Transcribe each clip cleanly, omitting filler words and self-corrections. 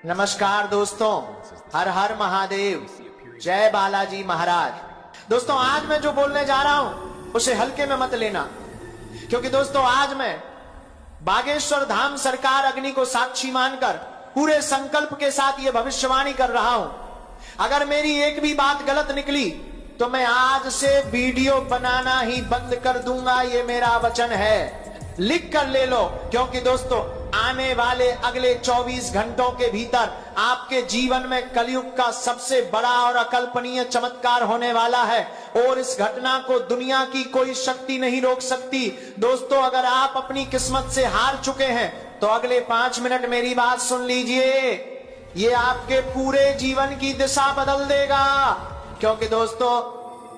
नमस्कार दोस्तों, हर हर महादेव, जय बालाजी महाराज। दोस्तों आज मैं जो बोलने जा रहा हूं उसे हल्के में मत लेना, क्योंकि दोस्तों आज मैं बागेश्वर धाम सरकार अग्नि को साक्षी मानकर पूरे संकल्प के साथ यह भविष्यवाणी कर रहा हूं। अगर मेरी एक भी बात गलत निकली तो मैं आज से वीडियो बनाना ही बंद कर दूंगा, ये मेरा वचन है। लिख कर ले लो, क्योंकि दोस्तों आने वाले अगले 24 घंटों के भीतर आपके जीवन में कलयुग का सबसे बड़ा और अकल्पनीय चमत्कार होने वाला है और इस घटना को दुनिया की कोई शक्ति नहीं रोक सकती। दोस्तों अगर आप अपनी किस्मत से हार चुके हैं तो अगले 5 मिनट मेरी बात सुन लीजिए, ये आपके पूरे जीवन की दिशा बदल देगा। क्योंकि दोस्तों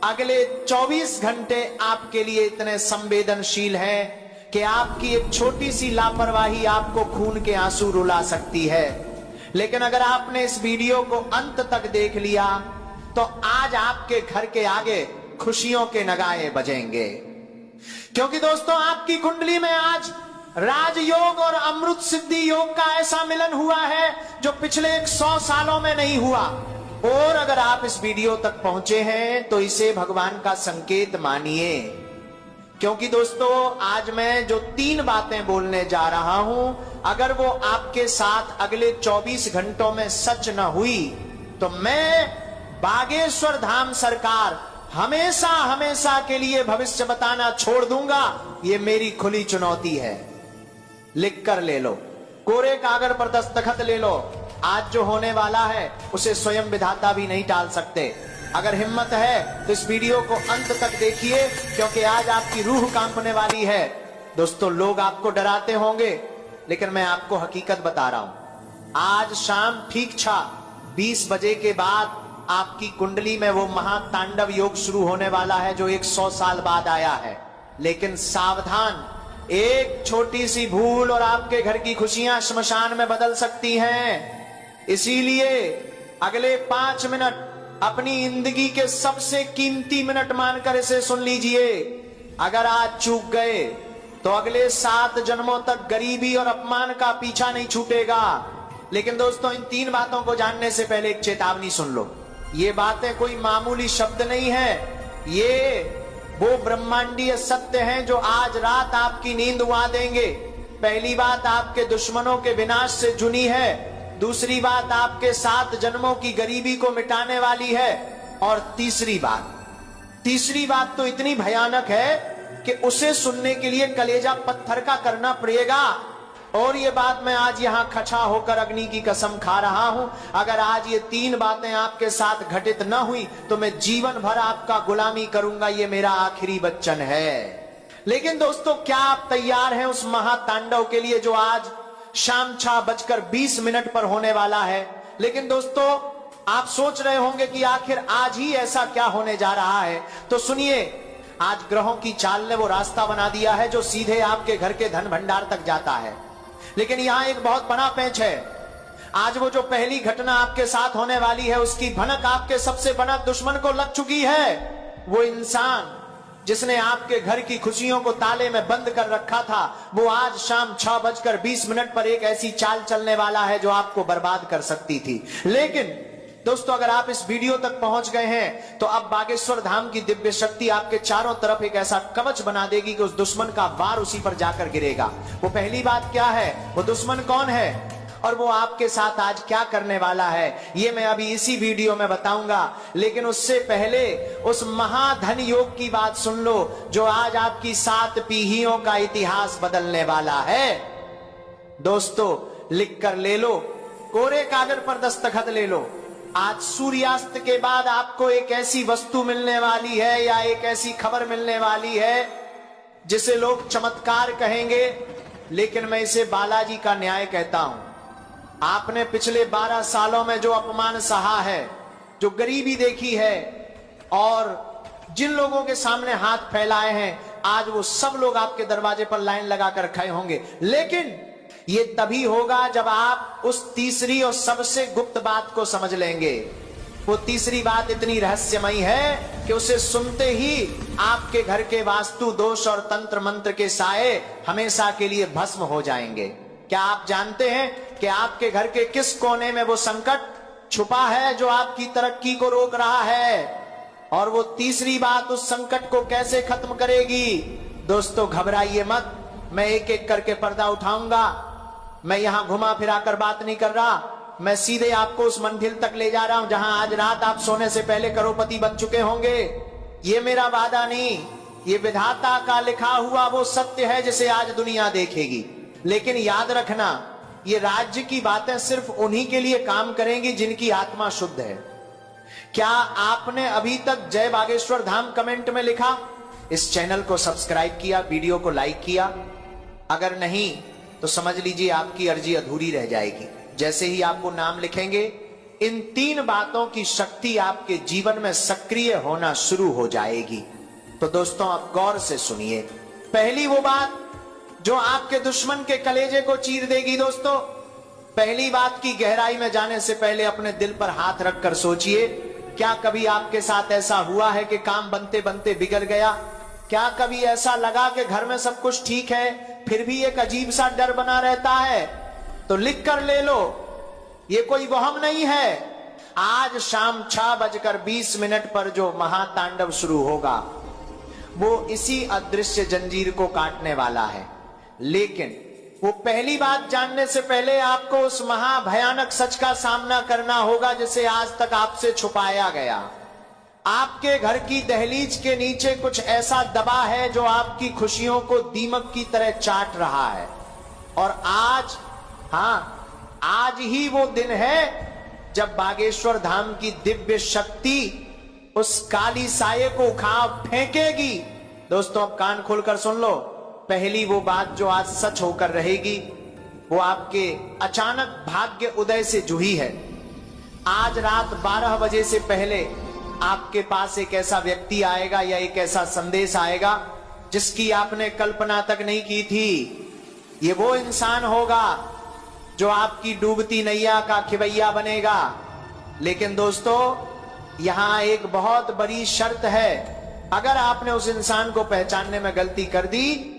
अगले 24 घंटे आपके लिए इतने संवेदनशील हैं कि आपकी एक छोटी सी लापरवाही आपको खून के आंसू रुला सकती है। लेकिन अगर आपने इस वीडियो को अंत तक देख लिया तो आज आपके घर के आगे खुशियों के नगाड़े बजेंगे, क्योंकि दोस्तों आपकी कुंडली में आज राजयोग और अमृत सिद्धि योग का ऐसा मिलन हुआ है जो पिछले 100 सालों में नहीं हुआ। और अगर आप इस वीडियो तक पहुंचे हैं तो इसे भगवान का संकेत मानिए, क्योंकि दोस्तों आज मैं जो 3 बातें बोलने जा रहा हूं अगर वो आपके साथ अगले 24 घंटों में सच न हुई तो मैं बागेश्वर धाम सरकार हमेशा हमेशा के लिए भविष्य बताना छोड़ दूंगा। ये मेरी खुली चुनौती है। लिख कर ले लो, कोरे कागज पर दस्तखत ले लो। आज जो होने वाला है उसे स्वयं विधाता भी नहीं टाल सकते। अगर हिम्मत है तो इस वीडियो को अंत तक देखिए, क्योंकि आज आपकी रूह कांपने वाली है। दोस्तों लोग आपको डराते होंगे, लेकिन मैं आपको हकीकत बता रहा हूं। आज शाम ठीक 20 बजे के बाद आपकी कुंडली में वो महातांडव योग शुरू होने वाला है जो 100 साल बाद आया है। लेकिन सावधान, एक छोटी सी भूल और आपके घर की खुशियां श्मशान में बदल सकती हैं। इसीलिए अगले 5 मिनट अपनी जिंदगी के सबसे कीमती मिनट मानकर इसे सुन लीजिए। अगर आज चूक गए तो अगले 7 जन्मों तक गरीबी और अपमान का पीछा नहीं छूटेगा। लेकिन दोस्तों इन 3 बातों को जानने से पहले एक चेतावनी सुन लो। ये बातें कोई मामूली शब्द नहीं है, ये वो ब्रह्मांडीय सत्य हैं जो आज रात आपकी नींद उड़ा देंगे। पहली बात आपके दुश्मनों के विनाश से जुनी है, दूसरी बात आपके 7 जन्मों की गरीबी को मिटाने वाली है, और तीसरी बात तो इतनी भयानक है कि उसे सुनने के लिए कलेजा पत्थर का करना पड़ेगा। और ये बात मैं आज यहां खचा होकर अग्नि की कसम खा रहा हूं, अगर आज ये 3 बातें आपके साथ घटित न हुई तो मैं जीवन भर आपका गुलामी करूंगा। ये मेरा आखिरी वचन है। लेकिन दोस्तों क्या आप तैयार हैं उस महातांडव के लिए जो आज शाम 6:20 पर होने वाला है? लेकिन दोस्तों आप सोच रहे होंगे कि आखिर आज ही ऐसा क्या होने जा रहा है, तो सुनिए। आज ग्रहों की चाल ने वो रास्ता बना दिया है जो सीधे आपके घर के धन भंडार तक जाता है। लेकिन यहां एक बहुत बड़ा पेंच है। आज वो जो पहली घटना आपके साथ होने वाली है उसकी भनक आपके सबसे बड़ा दुश्मन को लग चुकी है। वो इंसान जिसने आपके घर की खुशियों को ताले में बंद कर रखा था, वो आज शाम 6:20 पर एक ऐसी चाल चलने वाला है जो आपको बर्बाद कर सकती थी। लेकिन दोस्तों अगर आप इस वीडियो तक पहुंच गए हैं तो अब बागेश्वर धाम की दिव्य शक्ति आपके चारों तरफ एक ऐसा कवच बना देगी कि उस दुश्मन का वार उसी पर जाकर गिरेगा। वो पहली बात क्या है, वो दुश्मन कौन है और वो आपके साथ आज क्या करने वाला है, ये मैं अभी इसी वीडियो में बताऊंगा। लेकिन उससे पहले उस महाधन योग की बात सुन लो जो आज आपकी 7 पीढ़ियों का इतिहास बदलने वाला है। दोस्तों लिख कर ले लो, कोरे कागज पर दस्तखत ले लो। आज सूर्यास्त के बाद आपको एक ऐसी वस्तु मिलने वाली है या एक ऐसी खबर मिलने वाली है जिसे लोग चमत्कार कहेंगे, लेकिन मैं इसे बालाजी का न्याय कहता हूं। आपने पिछले 12 सालों में जो अपमान सहा है, जो गरीबी देखी है और जिन लोगों के सामने हाथ फैलाए हैं, आज वो सब लोग आपके दरवाजे पर लाइन लगाकर खड़े होंगे। लेकिन ये तभी होगा जब आप उस तीसरी और सबसे गुप्त बात को समझ लेंगे। वो तीसरी बात इतनी रहस्यमयी है कि उसे सुनते ही आपके घर के वास्तु दोष और तंत्र मंत्र के साए हमेशा के लिए भस्म हो जाएंगे। क्या आप जानते हैं कि आपके घर के किस कोने में वो संकट छुपा है जो आपकी तरक्की को रोक रहा है? और वो तीसरी बात उस संकट को कैसे खत्म करेगी? दोस्तों घबराइए मत, मैं एक एक करके पर्दा उठाऊंगा। मैं यहां घुमा फिरा कर बात नहीं कर रहा, मैं सीधे आपको उस मंजिल तक ले जा रहा हूं जहां आज रात आप सोने से पहले करोड़पति बन चुके होंगे। ये मेरा वादा नहीं, ये विधाता का लिखा हुआ वो सत्य है जिसे आज दुनिया देखेगी। लेकिन याद रखना, ये राज्य की बातें सिर्फ उन्हीं के लिए काम करेंगी जिनकी आत्मा शुद्ध है। क्या आपने अभी तक जय बागेश्वर धाम कमेंट में लिखा? इस चैनल को सब्सक्राइब किया, वीडियो को लाइक किया? अगर नहीं तो समझ लीजिए आपकी अर्जी अधूरी रह जाएगी। जैसे ही आपको नाम लिखेंगे, इन 3 बातों की शक्ति आपके जीवन में सक्रिय होना शुरू हो जाएगी। तो दोस्तों आप गौर से सुनिए। पहली वो बात जो आपके दुश्मन के कलेजे को चीर देगी। दोस्तों पहली बात की गहराई में जाने से पहले अपने दिल पर हाथ रखकर सोचिए, क्या कभी आपके साथ ऐसा हुआ है कि काम बनते बनते बिगड़ गया? क्या कभी ऐसा लगा कि घर में सब कुछ ठीक है फिर भी एक अजीब सा डर बना रहता है? तो लिख कर ले लो, ये कोई वहम नहीं है। आज शाम 6:20 पर जो महातांडव शुरू होगा वो इसी अदृश्य जंजीर को काटने वाला है। लेकिन वो पहली बात जानने से पहले आपको उस महाभयानक सच का सामना करना होगा जिसे आज तक आपसे छुपाया गया। आपके घर की दहलीज के नीचे कुछ ऐसा दबा है जो आपकी खुशियों को दीमक की तरह चाट रहा है। और आज, आज ही वो दिन है जब बागेश्वर धाम की दिव्य शक्ति उस काली साये को उखाड़ फेंकेगी। दोस्तों अब कान खोलकर सुन लो। पहली वो बात जो आज सच होकर रहेगी वो आपके अचानक भाग्य उदय से जुड़ी है। आज रात 12 बजे से पहले आपके पास एक ऐसा व्यक्ति आएगा या एक ऐसा संदेश आएगा जिसकी आपने कल्पना तक नहीं की थी। ये वो इंसान होगा जो आपकी डूबती नैया का खिवैया बनेगा। लेकिन दोस्तों यहां एक बहुत बड़ी शर्त है, अगर आपने उस इंसान को पहचानने में गलती कर दी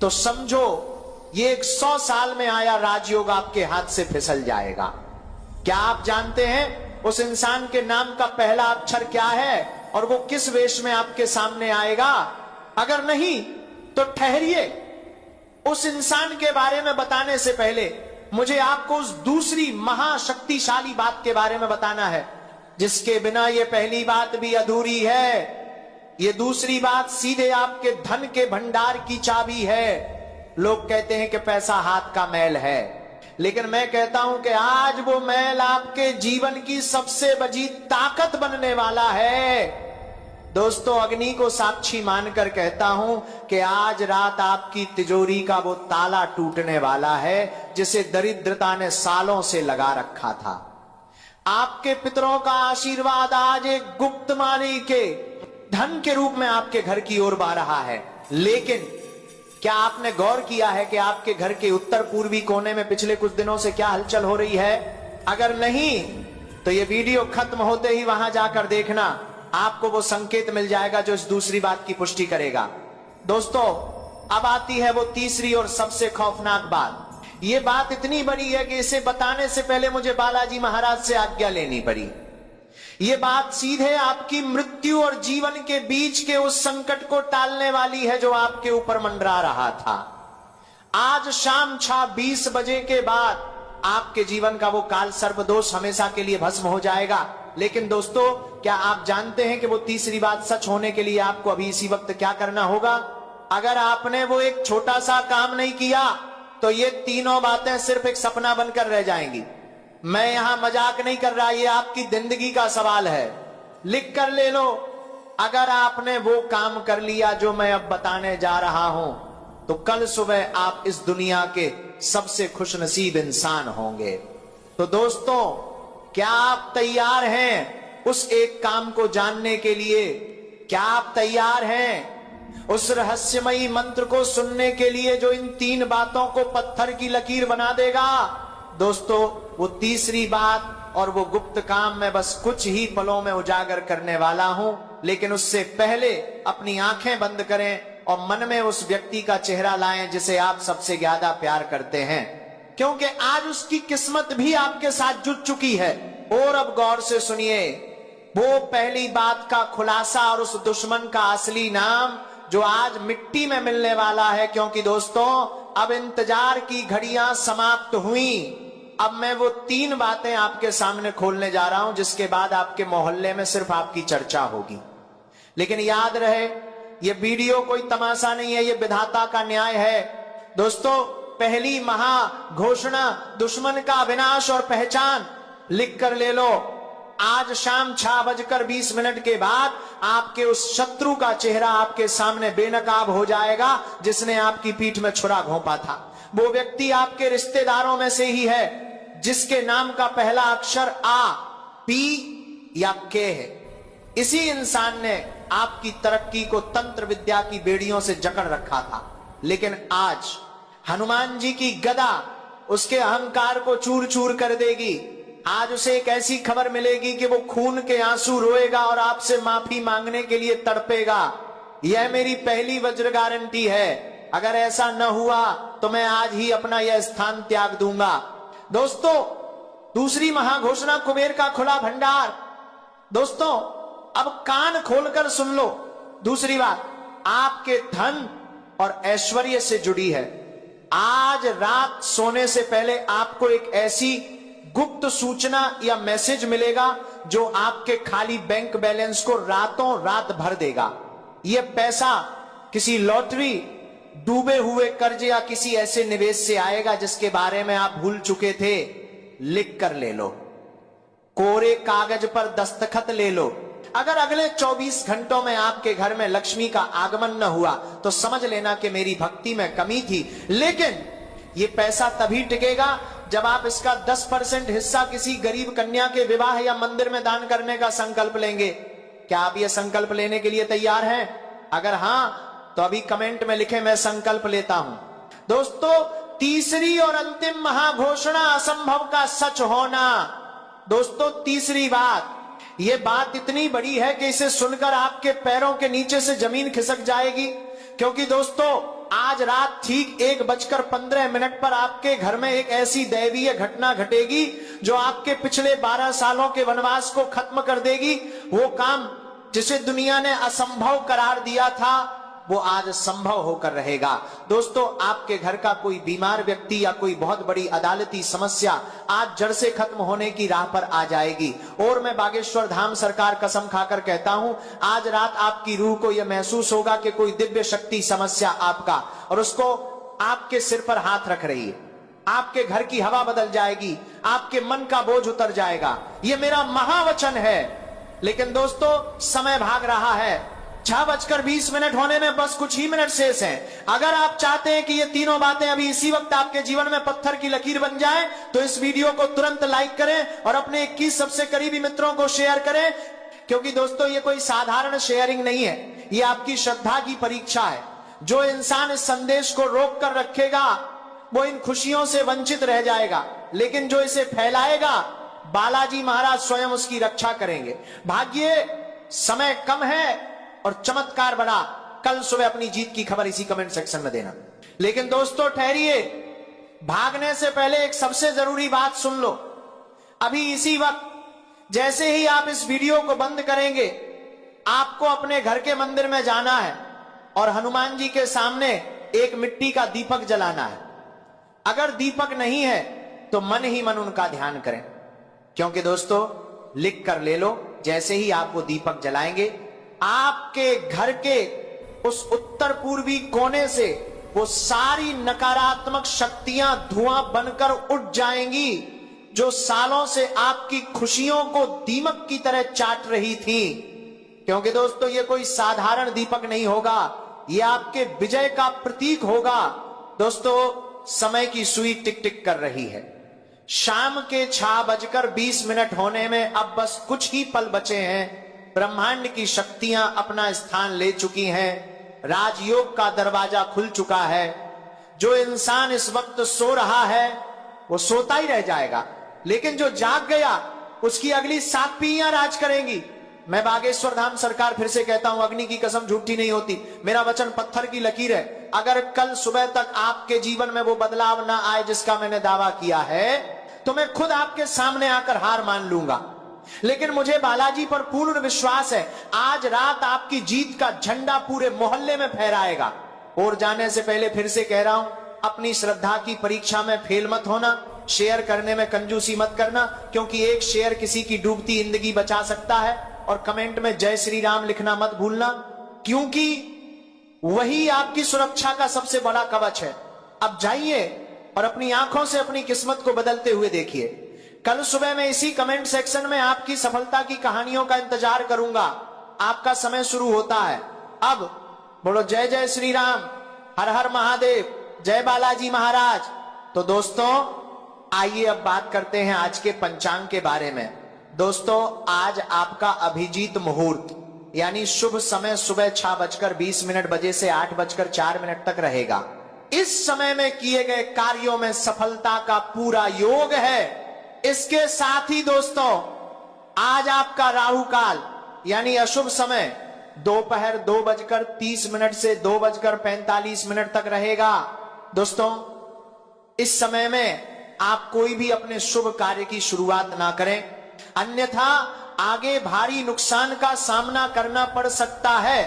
तो समझो ये 100 साल में आया राजयोग आपके हाथ से फिसल जाएगा। क्या आप जानते हैं उस इंसान के नाम का पहला अक्षर क्या है और वो किस वेश में आपके सामने आएगा? अगर नहीं तो ठहरिए, उस इंसान के बारे में बताने से पहले मुझे आपको उस दूसरी महाशक्तिशाली बात के बारे में बताना है जिसके बिना ये पहली बात भी अधूरी है। ये दूसरी बात सीधे आपके धन के भंडार की चाबी है। लोग कहते हैं कि पैसा हाथ का मैल है, लेकिन मैं कहता हूं कि आज वो मैल आपके जीवन की सबसे बड़ी ताकत बनने वाला है। दोस्तों अग्नि को साक्षी मानकर कहता हूं कि आज रात आपकी तिजोरी का वो ताला टूटने वाला है जिसे दरिद्रता ने सालों से लगा रखा था। आपके पितरों का आशीर्वाद आज एक गुप्त मानी के धन के रूप में आपके घर की ओर बह रहा है। लेकिन क्या आपने गौर किया है कि आपके घर के उत्तर पूर्वी कोने में पिछले कुछ दिनों से क्या हलचल हो रही है? अगर नहीं तो ये वीडियो खत्म होते ही वहां जाकर देखना, आपको वो संकेत मिल जाएगा जो इस दूसरी बात की पुष्टि करेगा। दोस्तों अब आती है वो तीसरी और सबसे खौफनाक बात। ये बात इतनी बड़ी है कि इसे बताने से पहले मुझे बालाजी महाराज से आज्ञा लेनी पड़ी। ये बात सीधे आपकी मृत्यु और जीवन के बीच के उस संकट को टालने वाली है जो आपके ऊपर मंडरा रहा था। आज शाम 6:20 बजे के बाद आपके जीवन का वो काल सर्प दोष हमेशा के लिए भस्म हो जाएगा। लेकिन दोस्तों क्या आप जानते हैं कि वो तीसरी बात सच होने के लिए आपको अभी इसी वक्त क्या करना होगा? अगर आपने वो एक छोटा सा काम नहीं किया तो ये तीनों बातें सिर्फ एक सपना बनकर रह जाएंगी। मैं यहां मजाक नहीं कर रहा, ये आपकी जिंदगी का सवाल है। लिख कर ले लो, अगर आपने वो काम कर लिया जो मैं अब बताने जा रहा हूं तो कल सुबह आप इस दुनिया के सबसे खुशनसीब इंसान होंगे। तो दोस्तों क्या आप तैयार हैं उस एक काम को जानने के लिए? क्या आप तैयार हैं उस रहस्यमयी मंत्र को सुनने के लिए जो इन 3 बातों को पत्थर की लकीर बना देगा? दोस्तों वो तीसरी बात और वो गुप्त काम मैं बस कुछ ही पलों में उजागर करने वाला हूं। लेकिन उससे पहले अपनी आंखें बंद करें और मन में उस व्यक्ति का चेहरा लाएं जिसे आप सबसे ज्यादा प्यार करते हैं। क्योंकि आज उसकी किस्मत भी आपके साथ जुट चुकी है। और अब गौर से सुनिए वो पहली बात का खुलासा और उस दुश्मन का असली नाम जो आज मिट्टी में मिलने वाला है। क्योंकि दोस्तों अब इंतजार की घड़ियां समाप्त हुई। अब मैं वो 3 बातें आपके सामने खोलने जा रहा हूं जिसके बाद आपके मोहल्ले में सिर्फ आपकी चर्चा होगी। लेकिन याद रहे ये वीडियो कोई तमाशा नहीं है, ये विधाता का न्याय है। दोस्तों पहली महा घोषणा दुश्मन का विनाश और पहचान लिख कर ले लो। आज शाम 6:20 के बाद आपके उस शत्रु का चेहरा आपके सामने बेनकाब हो जाएगा जिसने आपकी पीठ में छुरा घोंपा था। वो व्यक्ति आपके रिश्तेदारों में से ही है जिसके नाम का पहला अक्षर आ, पी या के है। इसी इंसान ने आपकी तरक्की को तंत्र विद्या की बेड़ियों से जकड़ रखा था। लेकिन आज हनुमान जी की गदा उसके अहंकार को चूर चूर कर देगी। आज उसे एक ऐसी खबर मिलेगी कि वो खून के आंसू रोएगा और आपसे माफी मांगने के लिए तड़पेगा। यह मेरी पहली वज्र गारंटी है। अगर ऐसा न हुआ तो मैं आज ही अपना यह स्थान त्याग दूंगा। दोस्तों दूसरी महाघोषणा कुबेर का खुला भंडार। दोस्तों अब कान खोलकर सुन लो। दूसरी बात आपके धन और ऐश्वर्य से जुड़ी है। आज रात सोने से पहले आपको एक ऐसी गुप्त सूचना या मैसेज मिलेगा जो आपके खाली बैंक बैलेंस को रातों रात भर देगा। यह पैसा किसी लॉटरी, डूबे हुए कर्ज या किसी ऐसे निवेश से आएगा जिसके बारे में आप भूल चुके थे। लिख कर ले लो, कोरे कागज पर दस्तखत ले लो। अगर अगले 24 घंटों में आपके घर में लक्ष्मी का आगमन न हुआ तो समझ लेना कि मेरी भक्ति में कमी थी। लेकिन यह पैसा तभी टिकेगा जब आप इसका 10% हिस्सा किसी गरीब कन्या के विवाह या मंदिर में दान करने का संकल्प लेंगे। क्या आप यह संकल्प लेने के लिए तैयार हैं? अगर हां तो अभी कमेंट में लिखें मैं संकल्प लेता हूं। दोस्तों तीसरी और अंतिम महाघोषणा असंभव का सच होना। दोस्तों तीसरी बात, यह बात इतनी बड़ी है कि इसे सुनकर आपके पैरों के नीचे से जमीन खिसक जाएगी। क्योंकि दोस्तों आज रात ठीक 1:15 पर आपके घर में एक ऐसी दैवीय घटना घटेगी जो आपके पिछले 12 सालों के वनवास को खत्म कर देगी। वो काम जिसे दुनिया ने असंभव करार दिया था वो आज संभव होकर रहेगा। दोस्तों आपके घर का कोई बीमार व्यक्ति या कोई बहुत बड़ी अदालती समस्या आज जड़ से खत्म होने की राह पर आ जाएगी। और मैं बागेश्वर धाम सरकार कसम खाकर कहता हूं आज रात आपकी रूह को यह महसूस होगा कि कोई दिव्य शक्ति समस्या आपका और उसको आपके सिर पर हाथ रख रही है। आपके घर की हवा बदल जाएगी, आपके मन का बोझ उतर जाएगा। यह मेरा महावचन है। लेकिन दोस्तों समय भाग रहा है। 6:20 होने में बस कुछ ही मिनट शेष हैं। अगर आप चाहते हैं कि ये तीनों बातें अभी इसी वक्त आपके जीवन में पत्थर की लकीर बन जाएं, तो इस वीडियो को तुरंत लाइक करें और अपने 21 सबसे करीबी मित्रों को शेयर करें। क्योंकि दोस्तों ये कोई साधारण शेयरिंग नहीं है, ये आपकी श्रद्धा की परीक्षा है। जो इंसान इस संदेश को रोक कर रखेगा वो इन खुशियों से वंचित रह जाएगा, लेकिन जो इसे फैलाएगा बालाजी महाराज स्वयं उसकी रक्षा करेंगे। भाग्य समय कम है और चमत्कार बड़ा। कल सुबह अपनी जीत की खबर इसी कमेंट सेक्शन में देना। लेकिन दोस्तों ठहरिए, भागने से पहले एक सबसे जरूरी बात सुन लो। अभी इसी वक्त जैसे ही आप इस वीडियो को बंद करेंगे आपको अपने घर के मंदिर में जाना है और हनुमान जी के सामने एक मिट्टी का दीपक जलाना है। अगर दीपक नहीं है तो मन ही मन उनका ध्यान करें। क्योंकि दोस्तों लिख कर ले लो, जैसे ही आप वो दीपक जलाएंगे आपके घर के उस उत्तर पूर्वी कोने से वो सारी नकारात्मक शक्तियां धुआं बनकर उठ जाएंगी जो सालों से आपकी खुशियों को दीमक की तरह चाट रही थी। क्योंकि दोस्तों ये कोई साधारण दीपक नहीं होगा, ये आपके विजय का प्रतीक होगा। दोस्तों समय की सुई टिक टिक कर रही है। शाम के 6:20 होने में अब बस कुछ ही पल बचे हैं। ब्रह्मांड की शक्तियां अपना स्थान ले चुकी हैं। राजयोग का दरवाजा खुल चुका है। जो इंसान इस वक्त सो रहा है वो सोता ही रह जाएगा, लेकिन जो जाग गया उसकी अगली 7 पीढ़ियां राज करेंगी। मैं बागेश्वर धाम सरकार फिर से कहता हूं, अग्नि की कसम झूठी नहीं होती। मेरा वचन पत्थर की लकीर है। अगर कल सुबह तक आपके जीवन में वो बदलाव ना आए जिसका मैंने दावा किया है, तो मैं खुद आपके सामने आकर हार मान लूंगा। लेकिन मुझे बालाजी पर पूर्ण विश्वास है, आज रात आपकी जीत का झंडा पूरे मोहल्ले में फहराएगा। और जाने से पहले फिर से कह रहा हूं, अपनी श्रद्धा की परीक्षा में फेल मत होना, शेयर करने में कंजूसी मत करना, क्योंकि एक शेयर किसी की डूबती जिंदगी बचा सकता है। और कमेंट में जय श्री राम लिखना मत भूलना, क्योंकि वही आपकी सुरक्षा का सबसे बड़ा कवच है। अब जाइए और अपनी आंखों से अपनी किस्मत को बदलते हुए देखिए। कल सुबह मैं इसी कमेंट सेक्शन में आपकी सफलता की कहानियों का इंतजार करूंगा। आपका समय शुरू होता है अब। बोलो जय जय श्री राम, हर हर महादेव, जय बालाजी महाराज। तो दोस्तों आइए अब बात करते हैं आज के पंचांग के बारे में। दोस्तों आज आपका अभिजीत मुहूर्त यानी शुभ समय सुबह 6:20 बजे से 8:04 तक रहेगा। इस समय में किए गए कार्यों में सफलता का पूरा योग है। इसके साथ ही दोस्तों आज आपका राहु काल यानी अशुभ समय दोपहर 2:30 से 2:45 तक रहेगा। दोस्तों इस समय में आप कोई भी अपने शुभ कार्य की शुरुआत ना करें, अन्यथा आगे भारी नुकसान का सामना करना पड़ सकता है।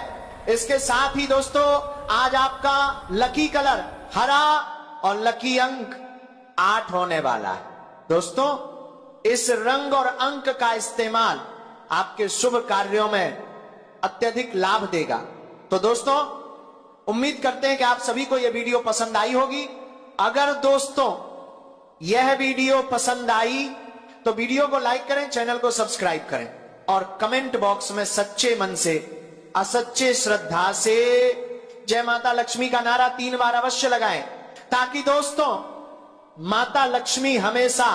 इसके साथ ही दोस्तों आज आपका लकी कलर हरा और लकी अंक 8 होने वाला है। दोस्तों इस रंग और अंक का इस्तेमाल आपके शुभ कार्यों में अत्यधिक लाभ देगा। तो दोस्तों उम्मीद करते हैं कि आप सभी को यह वीडियो पसंद आई होगी। अगर दोस्तों यह वीडियो पसंद आई तो वीडियो को लाइक करें, चैनल को सब्सक्राइब करें और कमेंट बॉक्स में सच्चे मन से असच्चे श्रद्धा से जय माता लक्ष्मी का नारा 3 बार अवश्य लगाएं, ताकि दोस्तों माता लक्ष्मी हमेशा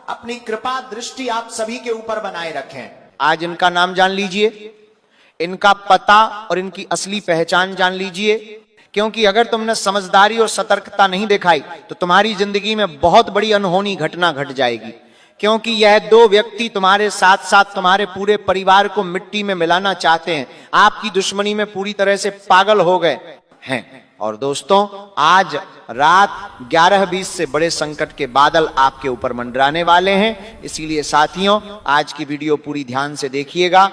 अपनी कृपा दृष्टि आप सभी के ऊपर बनाए रखें। आज इनका नाम जान लीजिए, इनका पता और इनकी असली पहचान जान लीजिए, क्योंकि अगर तुमने समझदारी और सतर्कता नहीं दिखाई तो तुम्हारी जिंदगी में बहुत बड़ी अनहोनी घटना घट जाएगी। क्योंकि यह 2 व्यक्ति तुम्हारे साथ साथ तुम्हारे पूरे परिवार को मिट्टी में मिलाना चाहते हैं, आपकी दुश्मनी में पूरी तरह से पागल हो गए हैं। और दोस्तों आज रात 11:20 से बड़े संकट के बादल आपके ऊपर मंडराने वाले हैं। इसीलिए साथियों आज की वीडियो पूरी ध्यान से देखिएगा,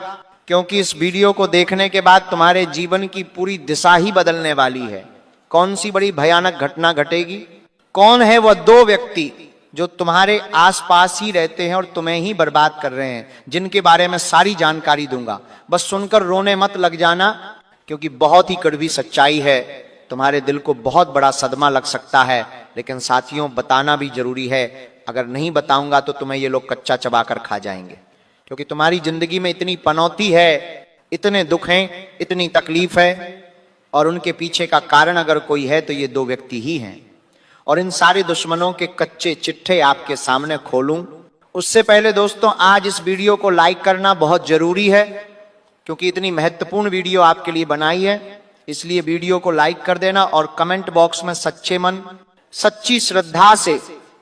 क्योंकि इस वीडियो को देखने के बाद तुम्हारे जीवन की पूरी दिशा ही बदलने वाली है। कौन सी बड़ी भयानक घटना घटेगी? कौन है वह 2 व्यक्ति जो तुम्हारे आसपास ही रहते हैं और तुम्हें ही बर्बाद कर रहे हैं, जिनके बारे में सारी जानकारी दूंगा। बस सुनकर रोने मत लग जाना, क्योंकि बहुत ही कड़वी सच्चाई है। तुम्हारे दिल को बहुत बड़ा सदमा लग सकता है, लेकिन साथियों बताना भी जरूरी है। अगर नहीं बताऊंगा तो तुम्हें ये लोग कच्चा चबा कर खा जाएंगे, क्योंकि तुम्हारी जिंदगी में इतनी पनौती है, इतने दुख हैं, इतनी तकलीफ है, और उनके पीछे का कारण अगर कोई है तो ये 2 व्यक्ति ही हैं। और इन सारे दुश्मनों के कच्चे चिट्ठे आपके सामने खोलूं उससे पहले दोस्तों आज इस वीडियो को लाइक करना बहुत जरूरी है, क्योंकि इतनी महत्वपूर्ण वीडियो आपके लिए बनाई है। इसलिए वीडियो को लाइक कर देना और कमेंट बॉक्स में सच्चे मन सच्ची श्रद्धा से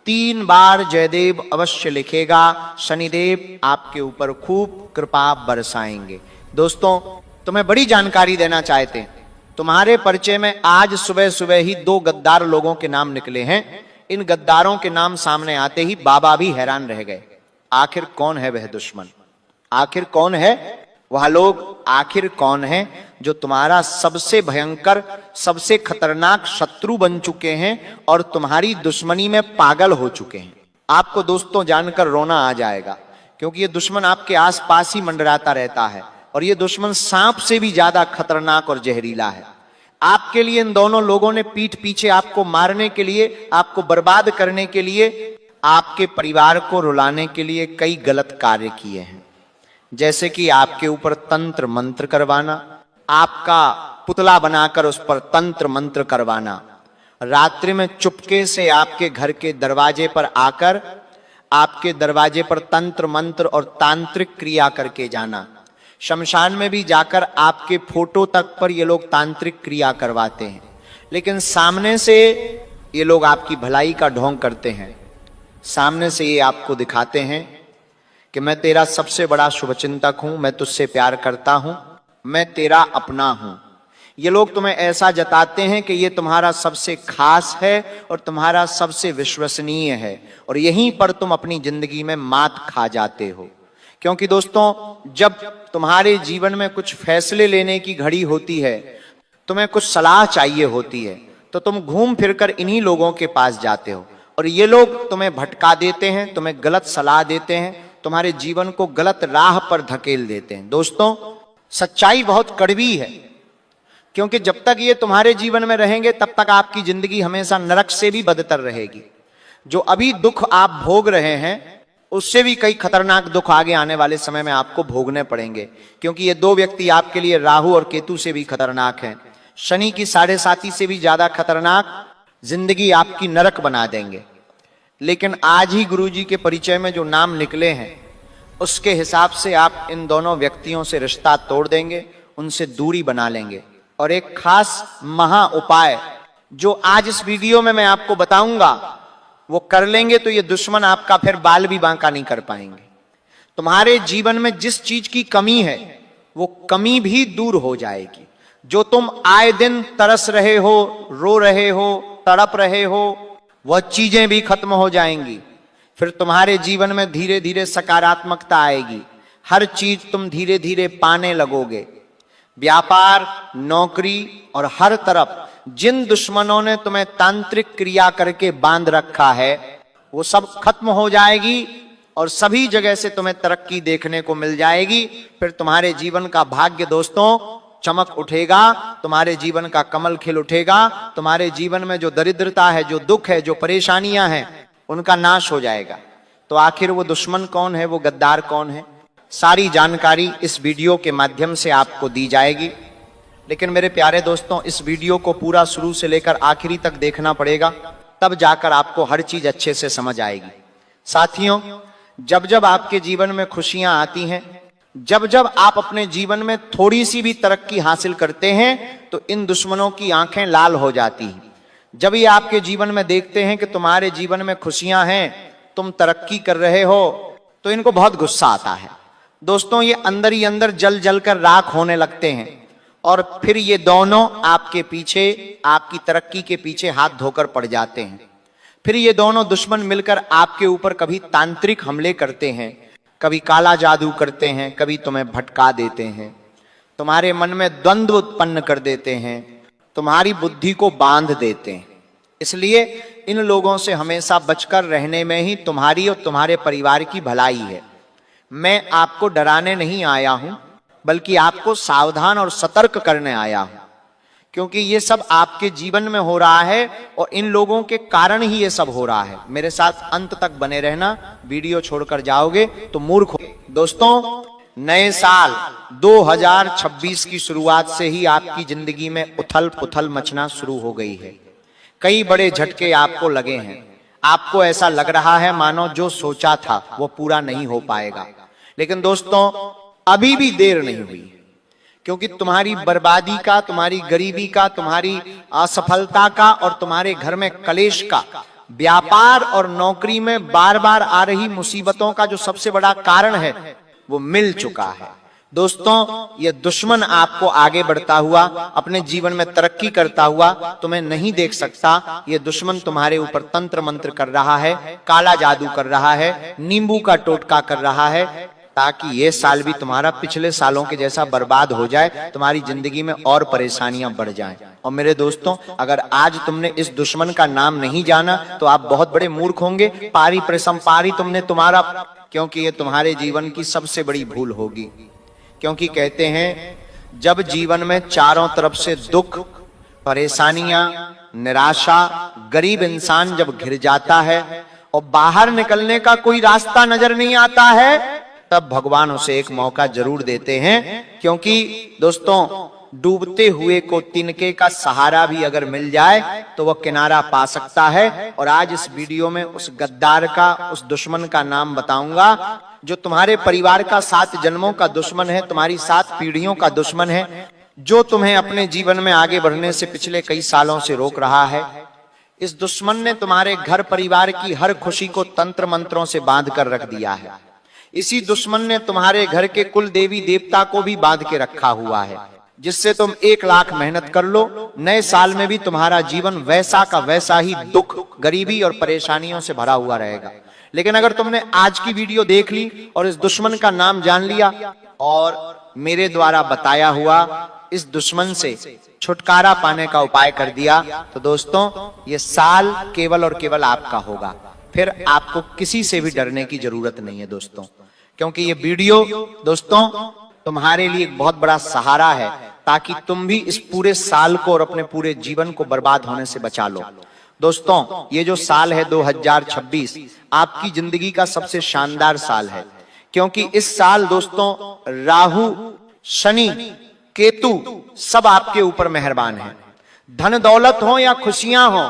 3 बार जयदेव अवश्य लिखेगा। शनिदेव आपके ऊपर खूब कृपा बरसाएंगे। दोस्तों तुम्हें बड़ी जानकारी देना चाहते हैं। तुम्हारे परिचय में आज सुबह सुबह ही 2 गद्दार लोगों के नाम निकले हैं। इन गद्दारों के नाम सामने आते ही बाबा भी हैरान रह गए। आखिर कौन है वह दुश्मन? आखिर कौन है वह लोग? आखिर कौन है जो तुम्हारा सबसे भयंकर सबसे खतरनाक शत्रु बन चुके हैं और तुम्हारी दुश्मनी में पागल हो चुके हैं? आपको दोस्तों जानकर रोना आ जाएगा, क्योंकि ये दुश्मन आपके आसपास ही मंडराता रहता है, और ये दुश्मन सांप से भी ज्यादा खतरनाक और जहरीला है। आपके लिए इन दोनों लोगों ने पीठ पीछे आपको मारने के लिए, आपको बर्बाद करने के लिए, आपके परिवार को रुलाने के लिए कई गलत कार्य किए हैं। जैसे कि आपके ऊपर तंत्र मंत्र करवाना, आपका पुतला बनाकर उस पर तंत्र मंत्र करवाना, रात्रि में चुपके से आपके घर के दरवाजे पर आकर आपके दरवाजे पर तंत्र मंत्र और तांत्रिक क्रिया करके जाना, शमशान में भी जाकर आपके फोटो तक पर ये लोग तांत्रिक क्रिया करवाते हैं। लेकिन सामने से ये लोग आपकी भलाई का ढोंग करते हैं। सामने से ये आपको दिखाते हैं कि मैं तेरा सबसे बड़ा शुभचिंतक हूं, मैं तुझसे प्यार करता हूं, मैं तेरा अपना हूं। ये लोग तुम्हें ऐसा जताते हैं कि ये तुम्हारा सबसे खास है और तुम्हारा सबसे विश्वसनीय है, और यहीं पर तुम अपनी जिंदगी में मात खा जाते हो। क्योंकि दोस्तों, जब तुम्हारे जीवन में कुछ फैसले लेने की घड़ी होती है, तुम्हें कुछ सलाह चाहिए होती है, तो तुम घूम फिरकर इन्हीं लोगों के पास जाते हो, और ये लोग तुम्हें भटका देते हैं, तुम्हें गलत सलाह देते हैं, तुम्हारे जीवन को गलत राह पर धकेल देते हैं। दोस्तों, सच्चाई बहुत कड़वी है, क्योंकि जब तक ये तुम्हारे जीवन में रहेंगे तब तक आपकी जिंदगी हमेशा नरक से भी बदतर रहेगी। जो अभी दुख आप भोग रहे हैं, उससे भी कई खतरनाक दुख आगे आने वाले समय में आपको भोगने पड़ेंगे, क्योंकि ये दो व्यक्ति आपके लिए राहु और केतु से भी खतरनाक हैं। शनि की 7.5 से भी ज्यादा खतरनाक जिंदगी आपकी नरक बना देंगे। लेकिन आज ही गुरुजी के परिचय में जो नाम निकले हैं, उसके हिसाब से आप इन दोनों व्यक्तियों से रिश्ता तोड़ देंगे, उनसे दूरी बना लेंगे। और एक खास महा उपाय जो आज इस वीडियो में मैं आपको बताऊंगा, वो कर लेंगे तो ये दुश्मन आपका फिर बाल भी बांका नहीं कर पाएंगे। तुम्हारे जीवन में जिस चीज की कमी है, वो कमी भी दूर हो जाएगी। जो तुम आए दिन तरस रहे हो, रो रहे हो, तड़प रहे हो, वह चीजें भी खत्म हो जाएंगी। फिर तुम्हारे जीवन में धीरे धीरे सकारात्मकता आएगी, हर चीज तुम धीरे धीरे पाने लगोगे। व्यापार, नौकरी और हर तरफ जिन दुश्मनों ने तुम्हें तांत्रिक क्रिया करके बांध रखा है, वो सब खत्म हो जाएगी और सभी जगह से तुम्हें तरक्की देखने को मिल जाएगी। फिर तुम्हारे जीवन का भाग्य दोस्तों चमक उठेगा, तुम्हारे जीवन का कमल खिल उठेगा। तुम्हारे जीवन में जो दरिद्रता है, जो दुख है, जो परेशानियां हैं, उनका नाश हो जाएगा। तो आखिर वो दुश्मन कौन है, वो गद्दार कौन है, सारी जानकारी इस वीडियो के माध्यम से आपको दी जाएगी। लेकिन मेरे प्यारे दोस्तों, इस वीडियो को पूरा शुरू से लेकर आखिरी तक देखना पड़ेगा, तब जाकर आपको हर चीज अच्छे से समझ आएगी। साथियों, जब जब आपके जीवन में खुशियां आती हैं, जब जब आप अपने जीवन में थोड़ी सी भी तरक्की हासिल करते हैं, तो इन दुश्मनों की आंखें लाल हो जाती हैं। जब ये आपके जीवन में देखते हैं कि तुम्हारे जीवन में खुशियां हैं, तुम तरक्की कर रहे हो, तो इनको बहुत गुस्सा आता है। दोस्तों, ये अंदर ही अंदर जल जल कर राख होने लगते हैं, और फिर ये दोनों आपके पीछे, आपकी तरक्की के पीछे हाथ धोकर पड़ जाते हैं। फिर ये दोनों दुश्मन मिलकर आपके ऊपर कभी तांत्रिक हमले करते हैं, कभी काला जादू करते हैं, कभी तुम्हें भटका देते हैं, तुम्हारे मन में द्वंद्व उत्पन्न कर देते हैं, तुम्हारी बुद्धि को बांध देते हैं। इसलिए इन लोगों से हमेशा बचकर रहने में ही तुम्हारी और तुम्हारे परिवार की भलाई है। मैं आपको डराने नहीं आया हूं, बल्कि आपको सावधान और सतर्क करने आया हूं, क्योंकि ये सब आपके जीवन में हो रहा है और इन लोगों के कारण ही ये सब हो रहा है। मेरे साथ अंत तक बने रहना, वीडियो छोड़कर जाओगे तो मूर्ख हो। दोस्तों, नए साल 2026 की शुरुआत से ही आपकी जिंदगी में उथल पुथल मचना शुरू हो गई है। कई बड़े झटके आपको लगे हैं। आपको ऐसा लग रहा है मानो जो सोचा था वो पूरा नहीं हो पाएगा। लेकिन दोस्तों, अभी भी देर नहीं हुई, क्योंकि तुम्हारी बर्बादी का, तुम्हारी गरीबी का, तुम्हारी असफलता का और तुम्हारे घर में कलेश का, व्यापार और नौकरी में बार बार आ रही मुसीबतों का जो सबसे बड़ा कारण है, वो मिल चुका है। दोस्तों, ये दुश्मन आपको आगे बढ़ता हुआ, अपने जीवन में तरक्की करता हुआ तुम्हें नहीं देख सकता। ये दुश्मन तुम्हारे ऊपर तंत्र मंत्र कर रहा है, काला जादू कर रहा है, नींबू का टोटका कर रहा है, ताकि ये साल भी तुम्हारा पिछले सालों के जैसा बर्बाद हो जाए, तुम्हारी जिंदगी में और परेशानियां बढ़ जाएं। और मेरे दोस्तों, अगर आज तुमने इस दुश्मन का नाम नहीं जाना तो आप बहुत बड़े मूर्ख होंगे। पारी प्रसंपारी तुमने तुम्हारा, क्योंकि ये तुम्हारे जीवन की सबसे बड़ी भूल होगी। क्योंकि कहते हैं, जब जीवन में चारों तरफ से दुख, परेशानियां, निराशा, गरीब इंसान जब घिर जाता है और बाहर निकलने का कोई रास्ता नजर नहीं आता है, तब भगवान उसे एक मौका जरूर देते हैं। क्योंकि दोस्तों, डूबते हुए को तिनके का सहारा भी अगर मिल जाए तो वह किनारा पा सकता है। और आज इस वीडियो में उस गद्दार का, उस दुश्मन का नाम बताऊंगा जो तुम्हारे परिवार का 7 जन्मों का दुश्मन है, तुम्हारी 7 पीढ़ियों का दुश्मन है, जो तुम्हें अपने जीवन में आगे बढ़ने से पिछले कई सालों से रोक रहा है। इस दुश्मन ने तुम्हारे घर परिवार की हर खुशी को तंत्र मंत्रों से बांध कर रख दिया है। इसी दुश्मन ने तुम्हारे घर के कुल देवी देवता को भी बांध के रखा हुआ है। जिससे तुम 1 लाख मेहनत कर लो, नए साल में भी तुम्हारा जीवन वैसा का वैसा ही दुख, गरीबी और परेशानियों से भरा हुआ रहेगा। लेकिन अगर तुमने आज की वीडियो देख ली और इस दुश्मन का नाम जान लिया और मेरे द्वारा बताया हुआ इस दुश्मन से छुटकारा पाने का उपाय कर दिया, तो दोस्तों ये साल केवल और केवल आपका होगा। फिर आपको किसी से भी डरने की जरूरत नहीं है दोस्तों, क्योंकि ये वीडियो दोस्तों तुम्हारे लिए एक बहुत बड़ा सहारा है, ताकि तुम भी इस पूरे साल को और अपने पूरे जीवन को बर्बाद होने से बचा लो। दोस्तों ये जो साल है 2026 आपकी जिंदगी का सबसे शानदार साल है, क्योंकि इस साल दोस्तों राहु, शनि, केतु सब आपके ऊपर मेहरबान है। धन दौलत हो या खुशियां हो,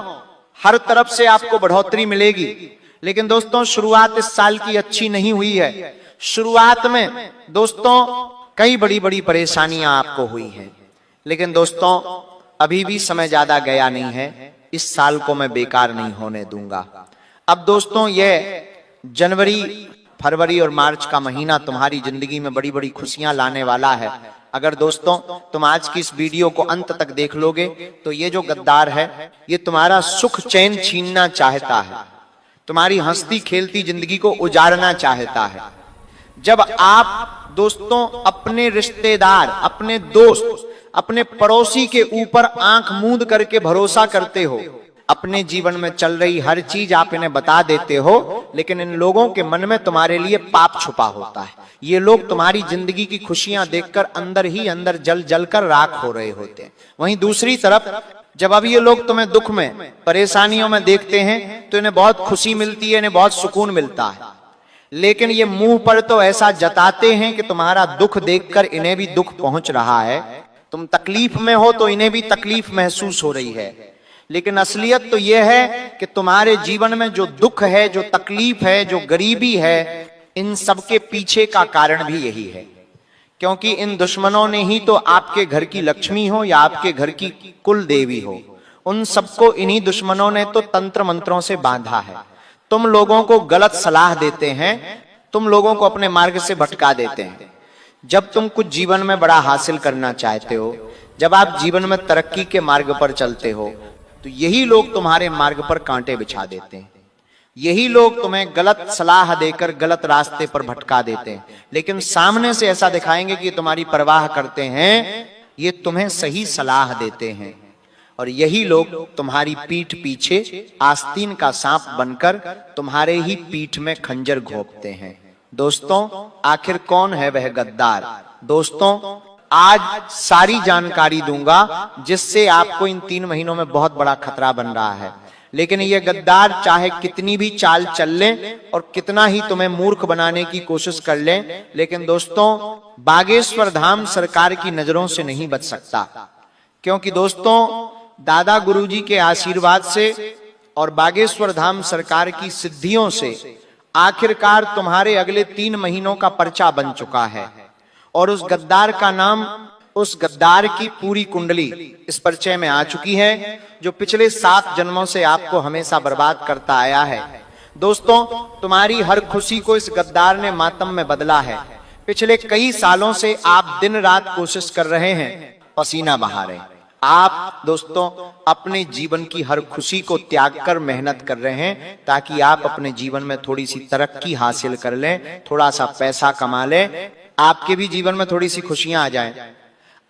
हर तरफ से आपको बढ़ोतरी मिलेगी। लेकिन दोस्तों शुरुआत इस साल की अच्छी नहीं हुई है। शुरुआत में दोस्तों कई बड़ी बड़ी परेशानियां आपको हुई हैं, लेकिन दोस्तों अभी भी समय ज्यादा गया नहीं है। इस साल को मैं बेकार नहीं होने दूंगा। अब दोस्तों यह जनवरी, फरवरी और मार्च का महीना तुम्हारी जिंदगी में बड़ी बड़ी खुशियां लाने वाला है। अगर दोस्तों तुम आज की इस वीडियो को अंत तक देख लोगे तो ये जो गद्दार है ये तुम्हारा सुख चैन छीनना चाहता है, तुम्हारी हंसती खेलती जिंदगी को उजाड़ना चाहता है। जब आप दोस्तों अपने रिश्तेदार, अपने दोस्त, अपने पड़ोसी के ऊपर आंख मूंद करके भरोसा करते हो, अपने जीवन में चल रही हर चीज आप इन्हें बता देते हो, लेकिन इन लोगों के मन में तुम्हारे लिए पाप छुपा होता है। ये लोग तुम्हारी जिंदगी की खुशियां देखकर अंदर ही अंदर जल जल कर राख हो रहे होते हैं। वहीं दूसरी तरफ जब अब ये लोग तुम्हें दुख में, परेशानियों में देखते हैं तो इन्हें बहुत खुशी मिलती है, इन्हें बहुत सुकून मिलता है। लेकिन ये मुंह पर तो ऐसा जताते हैं कि तुम्हारा दुख देखकर इन्हें भी दुख पहुंच रहा है, तुम तकलीफ में हो तो इन्हें भी तकलीफ महसूस हो रही है। लेकिन असलियत तो यह है कि तुम्हारे जीवन में जो दुख है, जो तकलीफ है, जो गरीबी है, इन सबके पीछे का कारण भी यही है। क्योंकि इन दुश्मनों ने ही तो आपके घर की लक्ष्मी हो या आपके घर की कुल देवी हो, उन सबको इन्हीं दुश्मनों ने तो तंत्र मंत्रों से बांधा है। तुम लोगों को गलत सलाह देते हैं, तुम लोगों को अपने मार्ग से भटका देते हैं। जब तुम कुछ जीवन में बड़ा हासिल करना चाहते हो, जब आप जीवन में तरक्की के मार्ग पर चलते हो, तो यही लोग तुम्हारे मार्ग पर कांटे बिछा देते हैं। यही लोग तुम्हें गलत सलाह देकर गलत रास्ते पर भटका देते हैं। लेकिन सामने से ऐसा दिखाएंगे कि तुम्हारी परवाह करते हैं, ये तुम्हें सही सलाह देते हैं। और यही लोग तुम्हारी पीठ पीछे आस्तीन का सांप बनकर तुम्हारे ही पीठ में खंजर घोंपते हैं। दोस्तों आखिर कौन है वह गद्दार? दोस्तों आज सारी जानकारी दूंगा, जिससे आपको इन 3 महीनों में बहुत बड़ा खतरा बन रहा है। लेकिन ये गद्दार चाहे कितनी भी चाल चल लें और कितना ही तुम्हें मूर्ख बनाने की कोशिश कर लें, लेकिन दोस्तों बागेश्वर धाम सरकार की नजरों से नहीं बच सकता। क्योंकि दोस्तों दादा गुरुजी के आशीर्वाद से और बागेश्वर धाम सरकार की सिद्धियों से आखिरकार तुम्हारे अगले 3 महीनों का पर्चा बन चुका है। और उस गद्दार का नाम, उस गद्दार की पूरी कुंडली इस परिचय में आ चुकी है, जो पिछले 7 जन्मों से आपको हमेशा बर्बाद करता आया है। दोस्तों तुम्हारी हर खुशी को इस गद्दार ने मातम में बदला है। पिछले कई सालों से आप दिन रात कोशिश कर रहे हैं, पसीना बहा रहे हैं। आप दोस्तों अपने जीवन की हर खुशी को त्याग कर मेहनत कर रहे हैं, ताकि आप अपने जीवन में थोड़ी सी तरक्की हासिल कर लें, थोड़ा सा पैसा कमा लें, आपके भी जीवन में थोड़ी सी खुशियां आ जाएं।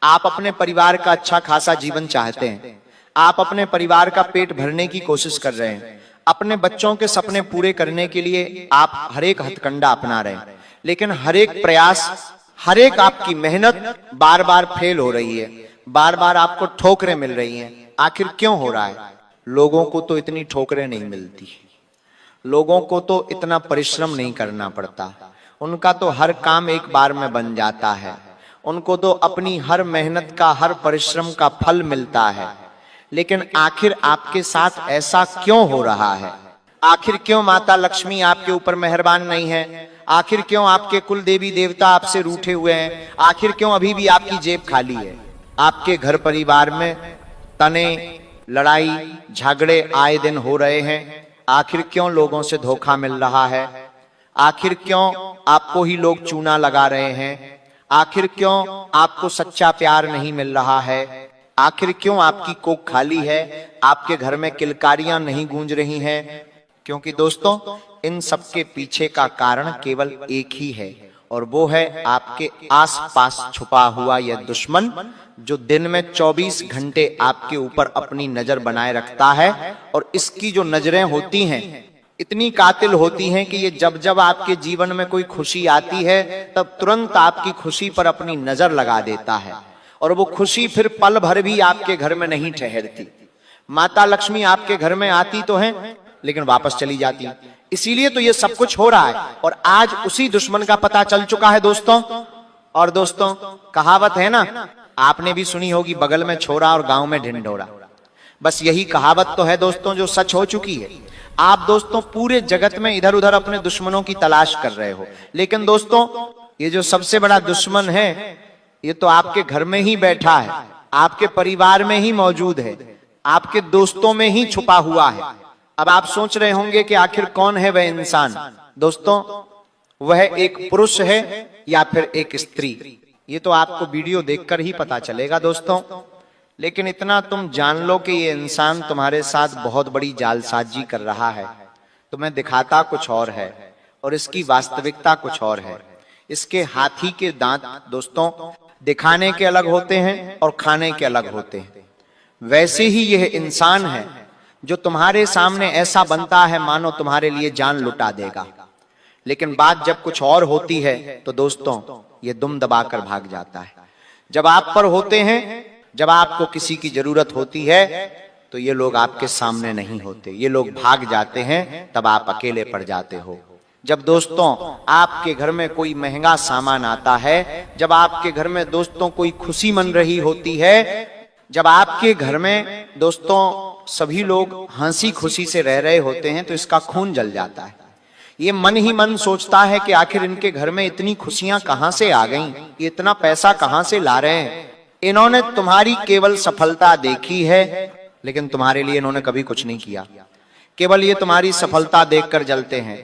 आप अपने परिवार का अच्छा खासा जीवन चाहते हैं, आप अपने परिवार का पेट भरने की कोशिश कर रहे हैं, अपने बच्चों के सपने पूरे करने के लिए आप हर एक हथकंडा अपना रहे हैं। लेकिन हर एक प्रयास, हर एक आपकी मेहनत बार बार फेल हो रही है, बार बार आपको ठोकरें मिल रही हैं। आखिर क्यों हो रहा है? लोगों को तो इतनी ठोकरें नहीं मिलती, लोगों को तो इतना परिश्रम नहीं करना पड़ता, उनका तो हर काम एक बार में बन जाता है, उनको तो अपनी हर मेहनत का, हर परिश्रम का फल मिलता है। लेकिन आखिर आपके साथ ऐसा क्यों हो रहा है? आखिर क्यों माता लक्ष्मी आपके ऊपर मेहरबान नहीं है? आखिर क्यों आपके कुल देवी देवता आपसे रूठे हुए हैं? आखिर क्यों अभी भी आपकी जेब खाली है? आपके घर परिवार में तने, लड़ाई झगड़े आए दिन हो रहे हैं। आखिर क्यों लोगों से धोखा मिल रहा है? आखिर क्यों आपको ही लोग चूना लगा रहे हैं? आखिर क्यों आपको सच्चा प्यार नहीं मिल रहा है? आखिर क्यों आपकी कोख खाली है? आपके घर में किलकारियां नहीं गूंज रही हैं? क्योंकि दोस्तों इन सबके पीछे का कारण केवल एक ही है, और वो है आपके आसपास छुपा हुआ यह दुश्मन, जो दिन में 24 घंटे आपके ऊपर अपनी नजर बनाए रखता है। और इसकी जो नजरें होती हैं इतनी कातिल होती हैं कि ये जब जब आपके जीवन में कोई खुशी आती है तब तुरंत आपकी खुशी पर अपनी नजर लगा देता है, और वो खुशी फिर पल भर भी आपके घर में नहीं ठहरती। माता लक्ष्मी आपके घर में आती तो हैं लेकिन वापस चली जाती। इसीलिए तो ये सब कुछ हो रहा है, और आज उसी दुश्मन का पता चल चुका है दोस्तों। और दोस्तों कहावत है ना, आपने भी सुनी होगी, बगल में छोरा और गांव में ढिंढोरा। बस यही कहावत तो है दोस्तों जो सच हो चुकी है। आप दोस्तों पूरे जगत में इधर उधर अपने दुश्मनों की तलाश कर रहे हो, लेकिन दोस्तों ये जो सबसे बड़ा दुश्मन है ये तो आपके घर में ही बैठा है, आपके परिवार में ही मौजूद है, आपके दोस्तों में ही छुपा हुआ है। अब आप सोच रहे होंगे कि आखिर कौन है वह इंसान? दोस्तों वह एक पुरुष है या फिर एक स्त्री, ये तो आपको वीडियो देखकर ही पता चलेगा दोस्तों। लेकिन इतना तुम जान लो कि ये इंसान तुम्हारे साथ बहुत बड़ी जालसाजी कर रहा है। तुम्हें दिखाता कुछ और है और इसकी वास्तविकता कुछ और है। इसके हाथी के दांत दोस्तों दिखाने के अलग होते हैं और खाने के अलग होते हैं। वैसे ही यह इंसान है जो तुम्हारे सामने ऐसा बनता है मानो तुम्हारे लिए जान लुटा देगा, लेकिन बात जब कुछ और होती है तो दोस्तों ये दुम दबाकर भाग जाता है। जब आप पर होते हैं, जब आपको किसी की जरूरत होती है तो ये लोग आपके सामने नहीं होते, ये लोग भाग जाते हैं, तब आप अकेले पड़ जाते हो। जब दोस्तों आपके घर में कोई महंगा सामान आता है, जब आपके घर में दोस्तों कोई खुशी मन रही होती है, जब आपके घर में दोस्तों सभी लोग हंसी खुशी से रह रहे होते हैं, तो इसका खून जल जाता है। ये मन ही मन सोचता है कि आखिर इनके घर में इतनी खुशियां कहां से आ गईं, ये इतना पैसा कहां से ला रहे हैं। इन्होंने तुम्हारी केवल सफलता देखी है, लेकिन तुम्हारे लिए इन्होंने कभी कुछ नहीं किया। केवल ये तुम्हारी सफलता देखकर जलते हैं।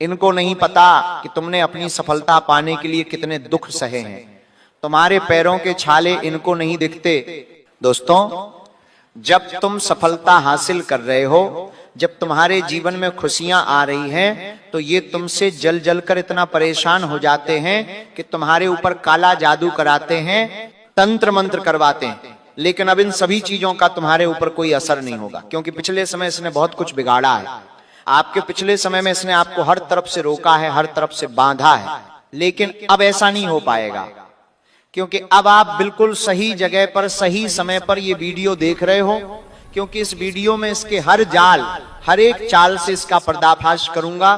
इनको नहीं पता कि तुमने अपनी सफलता पाने के लिए कितने दुख सहे हैं। तुम्हारे पैरों के छाले इनको नहीं दिखते। दोस्तों जब तुम सफलता हासिल कर रहे हो, जब तुम्हारे जीवन में खुशियां आ रही हैं, तो ये तुमसे जल जल कर इतना परेशान हो जाते हैं कि तुम्हारे ऊपर काला जादू कराते हैं, तंत्र मंत्र करवाते हैं। लेकिन अब इन सभी चीजों का तुम्हारे ऊपर कोई असर नहीं होगा, क्योंकि पिछले समय इसने बहुत कुछ बिगाड़ा है। आपके पिछले समय में इसने आपको हर तरफ से रोका है, हर तरफ से बांधा है। लेकिन अब ऐसा नहीं हो पाएगा, क्योंकि अब आप बिल्कुल सही जगह पर सही समय पर ये वीडियो देख रहे हो, क्योंकि इस वीडियो में इसके हर जाल, हर एक चाल से इसका पर्दाफाश करूंगा,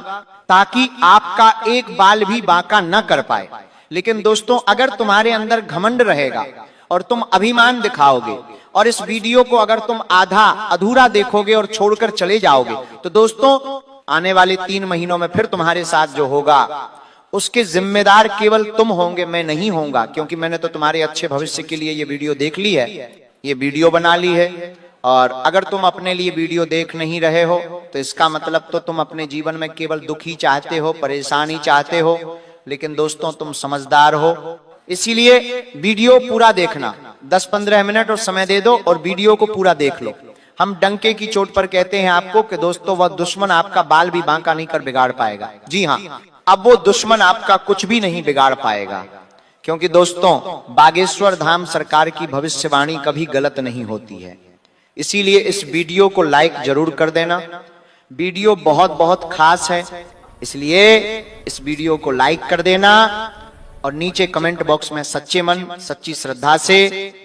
ताकि आपका एक बाल भी बांका न कर पाए। लेकिन दोस्तों अगर तुम्हारे अंदर घमंड रहेगा और तुम अभिमान दिखाओगे, और इस वीडियो को अगर तुम आधा अधूरा देखोगे और छोड़कर चले जाओगे, तो दोस्तों आने वाले 3 महीनों में फिर तुम्हारे साथ जो होगा उसके जिम्मेदार केवल तुम होंगे, मैं नहीं होऊंगा। क्योंकि मैंने तो तुम्हारे अच्छे भविष्य के लिए ये वीडियो देख ली है, ये वीडियो बना ली है। और अगर तुम अपने लिए वीडियो देख नहीं रहे हो तो इसका मतलब तो तुम अपने जीवन में केवल दुख ही चाहते हो, परेशानी चाहते हो। लेकिन दोस्तों तुम समझदार हो, इसीलिए वीडियो पूरा देखना। 10-15 मिनट और समय दे दो और वीडियो को पूरा देख लो। हम डंके की चोट पर कहते हैं आपको कि दोस्तों वह दुश्मन आपका बाल भी बांका नहीं कर बिगाड़ पाएगा। जी हाँ, अब वो दुश्मन आपका कुछ भी नहीं बिगाड़ पाएगा, क्योंकि दोस्तों बागेश्वर धाम सरकार की भविष्यवाणी कभी गलत नहीं होती है। इसीलिए इस वीडियो को लाइक जरूर कर देना। वीडियो बहुत बहुत खास है, इसलिए इस वीडियो को लाइक कर देना और नीचे कमेंट बॉक्स में सच्चे मन सच्ची श्रद्धा से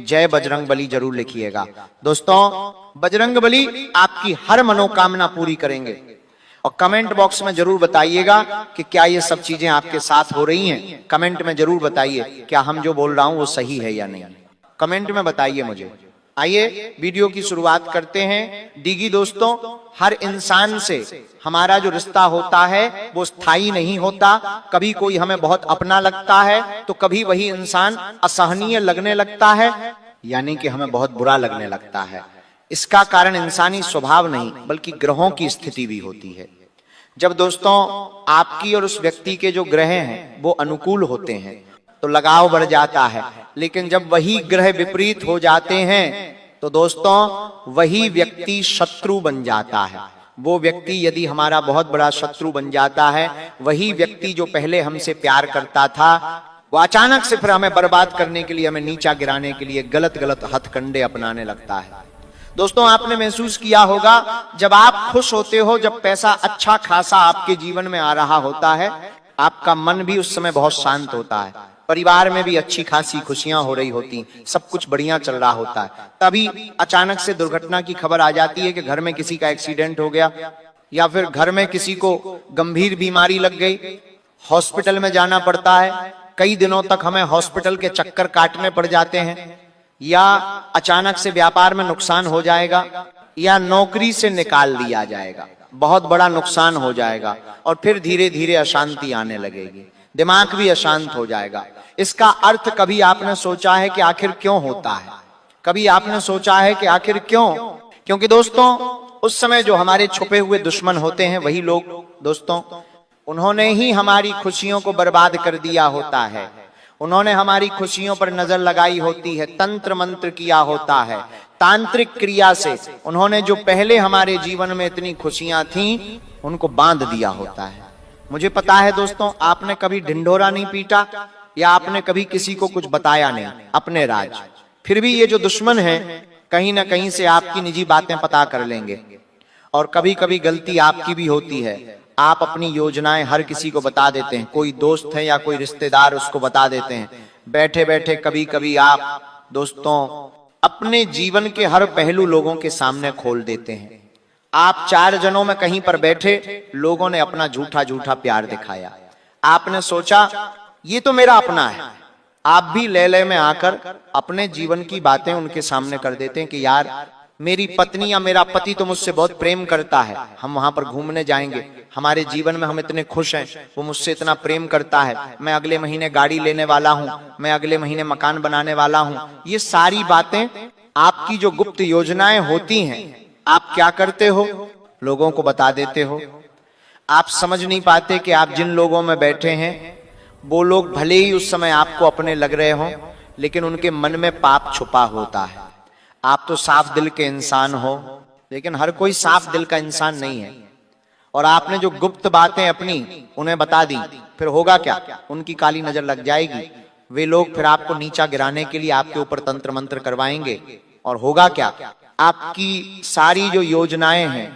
जय बजरंग बली जरूर लिखिएगा। दोस्तों बजरंग बली आपकी हर मनोकामना पूरी करेंगे। और कमेंट बॉक्स में जरूर बताइएगा कि क्या ये सब चीजें आपके साथ हो रही हैं। कमेंट में जरूर बताइए क्या हम जो बोल रहा हूं वो सही है या नहीं। कमेंट में बताइए मुझे। आइए वीडियो की शुरुआत करते हैं। डीगी दोस्तों हर इंसान से हमारा जो रिश्ता होता है वो स्थायी नहीं होता। कभी कोई हमें बहुत अपना लगता है तो कभी वही इंसान असहनीय लगने लगता है, यानी कि हमें बहुत बुरा लगने लगता है। इसका कारण इंसानी स्वभाव नहीं बल्कि ग्रहों की स्थिति भी होती है। जब दोस्तों आपकी और उस व्यक्ति के जो ग्रह हैं वो अनुकूल होते हैं तो लगाव बढ़ जाता है, लेकिन जब वही ग्रह विपरीत हो जाते हैं तो दोस्तों वही व्यक्ति शत्रु बन जाता है। वो व्यक्ति यदि हमारा बहुत बड़ा शत्रु बन जाता है, वही व्यक्ति जो पहले हमसे प्यार करता था, वो अचानक से फिर हमें बर्बाद करने के लिए, हमें नीचा गिराने के लिए गलत गलत हथकंडे अपनाने लगता है। दोस्तों आपने महसूस किया होगा, जब आप खुश होते हो, जब पैसा अच्छा खासा आपके जीवन में आ रहा होता है, आपका मन भी उस समय बहुत शांत होता है, परिवार में भी अच्छी खासी खुशियां हो रही होती, सब कुछ बढ़िया चल रहा होता है। तभी अचानक से दुर्घटना की खबर आ जाती है कि घर में किसी का एक्सीडेंट हो गया, या फिर घर में किसी को गंभीर बीमारी लग गई, हॉस्पिटल में जाना पड़ता है, कई दिनों तक हमें हॉस्पिटल के चक्कर काटने पड़ जाते हैं, या अचानक से व्यापार में नुकसान हो जाएगा, या नौकरी से निकाल दिया जाएगा, बहुत बड़ा नुकसान हो जाएगा, और फिर धीरे धीरे अशांति आने लगेगी, दिमाग भी अशांत हो जाएगा। इसका अर्थ कभी आपने सोचा है कि आखिर क्यों होता है? कभी आपने सोचा है कि आखिर क्यों? क्योंकि दोस्तों उस समय जो हमारे छुपे हुए दुश्मन होते हैं, वही लोग दोस्तों, उन्होंने ही हमारी खुशियों को बर्बाद कर दिया होता है, उन्होंने हमारी खुशियों पर नजर लगाई होती है, तंत्र मंत्र किया होता है, तांत्रिक क्रिया से उन्होंने जो पहले हमारे जीवन में इतनी खुशियां थीं, उनको बांध दिया होता है। मुझे पता है दोस्तों, आपने कभी ढिंढोरा नहीं पीटा, या आपने कभी किसी को कुछ बताया नहीं अपने राज, फिर भी ये जो दुश्मन है कहीं ना कहीं से आपकी निजी बातें पता कर लेंगे, और कभी कभी गलती आपकी भी होती है, आप अपनी योजनाएं हर किसी को बता देते हैं, कोई दोस्त है या कोई रिश्तेदार उसको बता देते हैं, बैठे बैठे कभी कभी आप दोस्तों अपने जीवन के हर पहलू लोगों के सामने खोल देते हैं। आप 4 जनों में कहीं पर बैठे, लोगों ने अपना झूठा झूठा प्यार दिखाया, आपने सोचा ये तो मेरा अपना है, आप भी ले में आकर अपने जीवन की बातें उनके सामने कर देते हैं कि यार मेरी पत्नी या मेरा पति तो मुझसे बहुत प्रेम करता है, हम वहां पर घूमने जाएंगे, हमारे जीवन में हम इतने खुश हैं, वो मुझसे इतना प्रेम करता है, मैं अगले महीने गाड़ी लेने वाला हूं, मैं अगले महीने मकान बनाने वाला हूं। ये सारी बातें आपकी जो गुप्त योजनाएं होती हैं, आप क्या करते हो? लोगों को बता देते हो। आप समझ नहीं पाते कि आप जिन लोगों में बैठे हैं, वो लोग भले ही उस समय आपको अपने लग रहे हों, लेकिन उनके मन में पाप छुपा होता है। आप तो साफ दिल के इंसान हो, लेकिन हर कोई साफ दिल का इंसान नहीं है, और आपने जो गुप्त बातें अपनी उन्हें बता दी, फिर होगा क्या? उनकी काली नजर लग जाएगी, वे लोग फिर आपको नीचा गिराने के लिए आपके ऊपर तंत्र मंत्र करवाएंगे, और होगा क्या? आपकी सारी जो योजनाएं हैं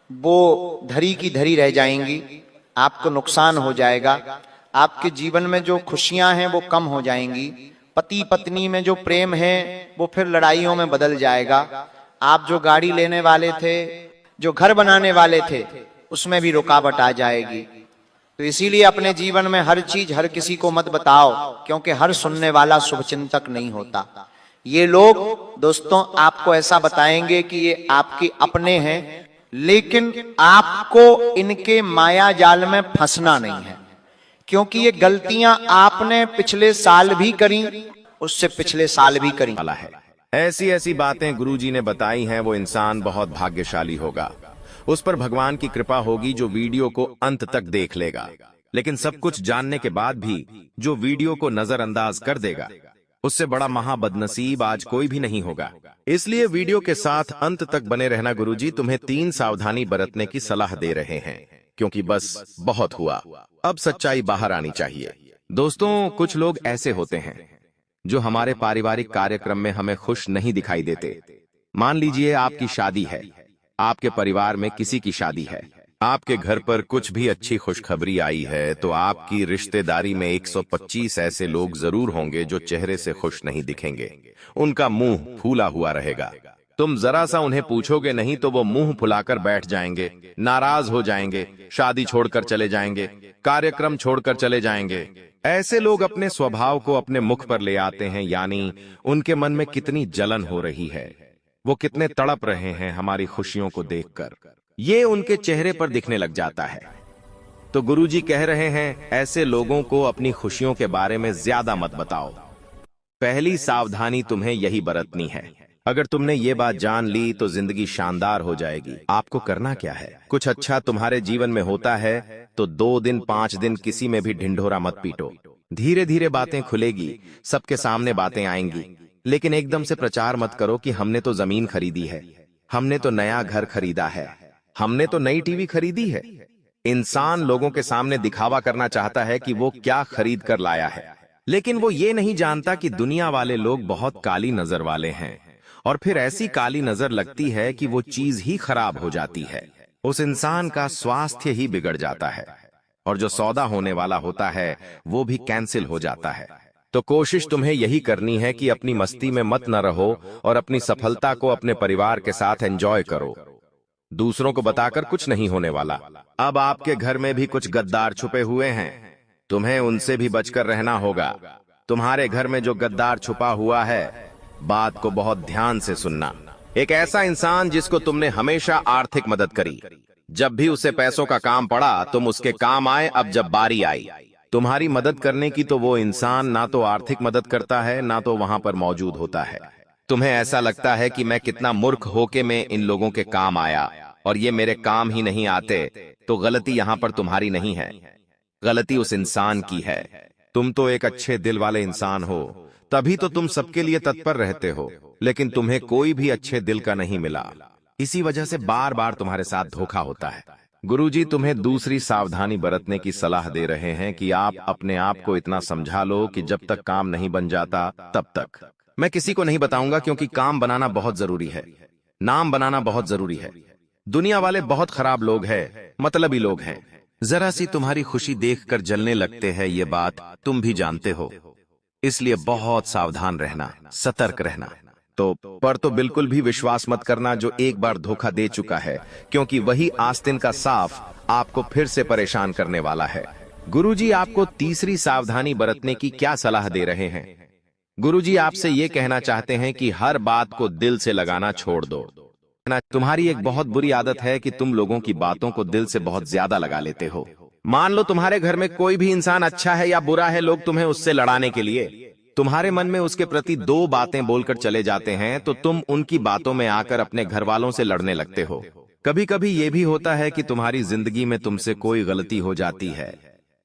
वो धरी की धरी रह जाएंगी, आपको नुकसान हो जाएगा, आपके जीवन में जो खुशियां हैं वो कम हो जाएंगी, पति पत्नी में जो प्रेम है वो फिर लड़ाइयों में बदल जाएगा, आप जो गाड़ी लेने वाले थे, जो घर बनाने वाले थे, उसमें भी रुकावट आ जाएगी। तो इसीलिए अपने जीवन में हर चीज हर किसी को मत बताओ, क्योंकि हर सुनने वाला शुभचिंतक नहीं होता। ये लोग दोस्तों आपको ऐसा बताएंगे कि ये आपके अपने हैं, लेकिन आपको इनके माया जाल में फंसना नहीं है, क्योंकि ये गलतियां आपने पिछले साल भी करी, उससे पिछले साल भी करी वाला है। ऐसी ऐसी बातें गुरुजी ने बताई हैं, वो इंसान बहुत भाग्यशाली होगा, उस पर भगवान की कृपा होगी जो वीडियो को अंत तक देख लेगा। लेकिन सब कुछ जानने के बाद भी जो वीडियो को नजरअंदाज कर देगा, उससे बड़ा महाबदनसीब आज कोई भी नहीं होगा। इसलिए वीडियो के साथ अंत तक बने रहना। गुरुजी तुम्हें 3 सावधानी बरतने की सलाह दे रहे हैं, क्योंकि बस बहुत हुआ, अब सच्चाई बाहर आनी चाहिए। दोस्तों कुछ लोग ऐसे होते हैं जो हमारे पारिवारिक कार्यक्रम में हमें खुश नहीं दिखाई देते। मान लीजिए आपकी शादी है, आपके परिवार में किसी की शादी है, आपके घर पर कुछ भी अच्छी खुशखबरी आई है, तो आपकी रिश्तेदारी में 125 ऐसे लोग जरूर होंगे जो चेहरे से खुश नहीं दिखेंगे, उनका मुंह फूला हुआ रहेगा। तुम जरा सा उन्हें पूछोगे नहीं तो वो मुंह फुलाकर बैठ जाएंगे, नाराज हो जाएंगे, शादी छोड़कर चले जाएंगे, कार्यक्रम छोड़कर चले जाएंगे। ऐसे लोग अपने स्वभाव को अपने मुख पर ले आते हैं, यानी उनके मन में कितनी जलन हो रही है, वो कितने तड़प रहे हैं हमारी खुशियों को देखकर, ये उनके चेहरे पर दिखने लग जाता है। तो गुरुजी कह रहे हैं ऐसे लोगों को अपनी खुशियों के बारे में ज्यादा मत बताओ। पहली सावधानी तुम्हें यही बरतनी है। अगर तुमने ये बात जान ली तो जिंदगी शानदार हो जाएगी। आपको करना क्या है, कुछ अच्छा तुम्हारे जीवन में होता है तो 2 दिन 5 दिन किसी में भी ढिंढोरा मत पीटो, धीरे धीरे बातें खुलेगी, सबके सामने बातें आएंगी, लेकिन एकदम से प्रचार मत करो कि हमने तो जमीन खरीदी है, हमने तो नया घर खरीदा है, हमने तो नई टीवी खरीदी है। इंसान लोगों के सामने दिखावा करना चाहता है कि वो क्या खरीद कर लाया है, लेकिन वो ये नहीं जानता कि दुनिया वाले लोग बहुत काली नजर वाले हैं, और फिर ऐसी काली नजर लगती है कि वो चीज ही खराब हो जाती है, उस इंसान का स्वास्थ्य ही बिगड़ जाता है, और जो सौदा होने वाला होता है वो भी कैंसिल हो जाता है। तो कोशिश तुम्हें यही करनी है कि अपनी मस्ती में मत न रहो और अपनी सफलता को अपने परिवार के साथ एंजॉय करो। दूसरों को बताकर कुछ नहीं होने वाला। अब आपके घर में भी कुछ गद्दार छुपे हुए हैं, तुम्हें उनसे भी बचकर रहना होगा। तुम्हारे घर में जो गद्दार छुपा हुआ है, बात को बहुत ध्यान से सुनना। एक ऐसा इंसान जिसको तुमने हमेशा आर्थिक मदद करी, जब भी उसे पैसों का काम पड़ा तुम उसके काम आए। अब जब बारी आई तुम्हारी मदद करने की, तो वो इंसान ना तो आर्थिक मदद करता है ना तो वहां पर मौजूद होता है। तुम्हें ऐसा लगता है कि मैं कितना मूर्ख होके मैं इन लोगों के काम आया और ये मेरे काम ही नहीं आते, तो गलती यहां पर तुम्हारी नहीं है, गलती उस इंसान की है। तुम तो एक अच्छे दिल वाले इंसान हो, तभी तो तुम सबके लिए तत्पर रहते हो, लेकिन तुम्हें कोई भी अच्छे दिल का नहीं मिला, इसी वजह से बार बार तुम्हारे साथ धोखा होता है। गुरुजी तुम्हें दूसरी सावधानी बरतने की सलाह दे रहे हैं कि आप अपने आप को इतना समझा लो कि जब तक काम नहीं बन जाता तब तक। मैं किसी को नहीं बताऊंगा, क्योंकि काम बनाना बहुत जरूरी है, नाम बनाना बहुत जरूरी है। दुनिया वाले बहुत खराब लोग हैं, मतलबी लोग हैं, जरा सी तुम्हारी खुशी देखकर जलने लगते हैं, ये बात तुम भी जानते हो। इसलिए बहुत सावधान रहना, सतर्क रहना। तो बिल्कुल भी विश्वास मत करना जो एक बार धोखा दे चुका है, क्योंकि वही आस्तीन का साफ आपको फिर से परेशान करने वाला है। गुरुजी आपको तीसरी सावधानी बरतने की क्या सलाह दे रहे हैं? गुरुजी आपसे ये कहना चाहते हैं कि हर बात को दिल से लगाना छोड़ दो। तुम्हारी एक बहुत बुरी आदत है कि तुम लोगों की बातों को दिल से बहुत ज्यादा लगा लेते हो। मान लो तुम्हारे घर में कोई भी इंसान अच्छा है या बुरा है, लोग तुम्हें उससे लड़ाने के लिए तुम्हारे मन में उसके प्रति दो बातें बोलकर चले जाते हैं, तो तुम उनकी बातों में आकर अपने घर वालों से लड़ने लगते हो। कभी कभी ये भी होता है कि तुम्हारी जिंदगी में तुमसे कोई गलती हो जाती है,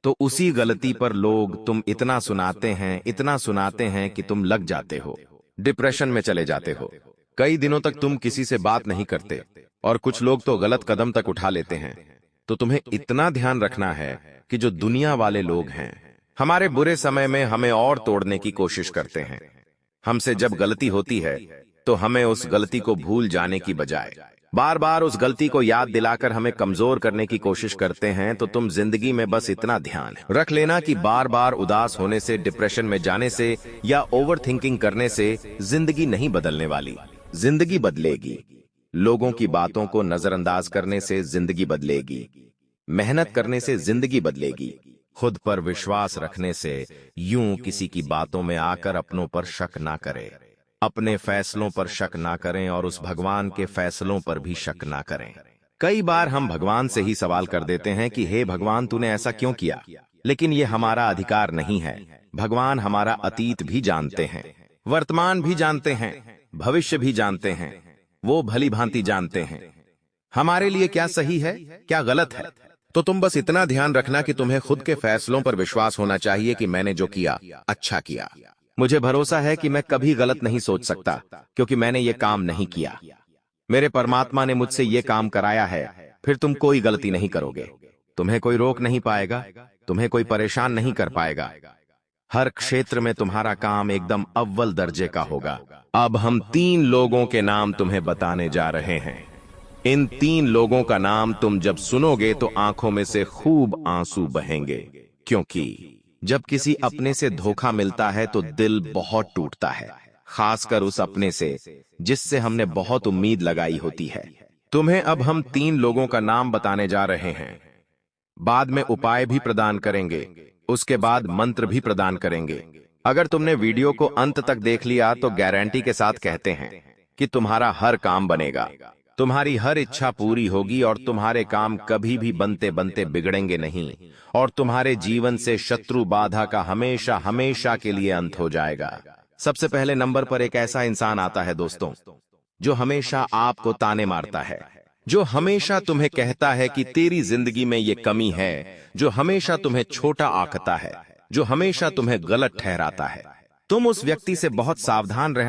तो उसी गलती पर लोग तुम इतना सुनाते हैं कि तुम लग जाते हो, डिप्रेशन में चले जाते हो। कई दिनों तक तुम किसी से बात नहीं करते, और कुछ लोग तो गलत कदम तक उठा लेते हैं। तो तुम्हें इतना ध्यान रखना है कि जो दुनिया वाले लोग हैं, हमारे बुरे समय में हमें और तोड़ने की कोशिश करते हैं। हमसे जब गलती होती है तो हमें उस गलती को भूल जाने की बजाय बार बार उस गलती को याद दिलाकर हमें कमजोर करने की कोशिश करते हैं। तो तुम जिंदगी में बस इतना ध्यान रख लेना कि बार बार उदास होने से, डिप्रेशन में जाने से या ओवर थिंकिंग करने से जिंदगी नहीं बदलने वाली। जिंदगी बदलेगी। लोगों की बातों को नजरअंदाज करने से जिंदगी बदलेगी, मेहनत करने से जिंदगी बदलेगी, खुद पर विश्वास रखने से, यूं किसी की बातों में आकर अपनों पर शक ना करें, अपने फैसलों पर शक ना करें और उस भगवान के फैसलों पर भी शक ना करें। कई बार हम भगवान से ही सवाल कर देते हैं कि हे भगवान तूने ऐसा क्यों किया, लेकिन ये हमारा अधिकार नहीं है। भगवान हमारा अतीत भी जानते हैं, वर्तमान भी जानते हैं, भविष्य भी जानते हैं, वो भली भांति जानते हैं हमारे लिए क्या सही है क्या गलत है। तो तुम बस इतना ध्यान रखना कि तुम्हें खुद के फैसलों पर विश्वास होना चाहिए कि मैंने जो किया अच्छा किया। मुझे भरोसा है कि मैं कभी गलत नहीं सोच सकता, क्योंकि मैंने ये काम नहीं किया। मेरे परमात्मा ने मुझसे ये काम कराया है, फिर तुम कोई गलती नहीं करोगे, तुम्हें कोई रोक नहीं पाएगा, तुम्हें कोई परेशान नहीं कर पाएगा। हर क्षेत्र में तुम्हारा काम एकदम अव्वल दर्जे का होगा। अब हम 3 लोगों के नाम तुम्हें बताने जा रहे हैं। इन 3 लोगों का नाम तुम जब सुनोगे तो आंखों में से खूब आंसू बहेंगे, क्योंकि जब किसी अपने से धोखा मिलता है तो दिल बहुत टूटता है, खासकर उस अपने से जिससे हमने बहुत उम्मीद लगाई होती है। तुम्हें अब हम 3 लोगों का नाम बताने जा रहे हैं, बाद में उपाय भी प्रदान करेंगे, उसके बाद मंत्र भी प्रदान करेंगे। अगर तुमने वीडियो को अंत तक देख लिया तो गारंटी के साथ कहते हैं कि तुम्हारा हर काम बनेगा, तुम्हारी हर इच्छा पूरी होगी और तुम्हारे काम कभी भी बनते बनते बिगड़ेंगे नहीं, और तुम्हारे जीवन से शत्रु बाधा का हमेशा हमेशा के लिए अंत हो जाएगा। सबसे पहले नंबर पर एक ऐसा इंसान आता है दोस्तों, जो हमेशा आपको ताने मारता है, जो हमेशा तुम्हें कहता है कि तेरी जिंदगी में ये कमी है, जो हमेशा तुम्हें छोटा आंकता है, जो हमेशा तुम्हें गलत ठहराता है। तुम उस व्यक्ति से बहुत सावधान रहना।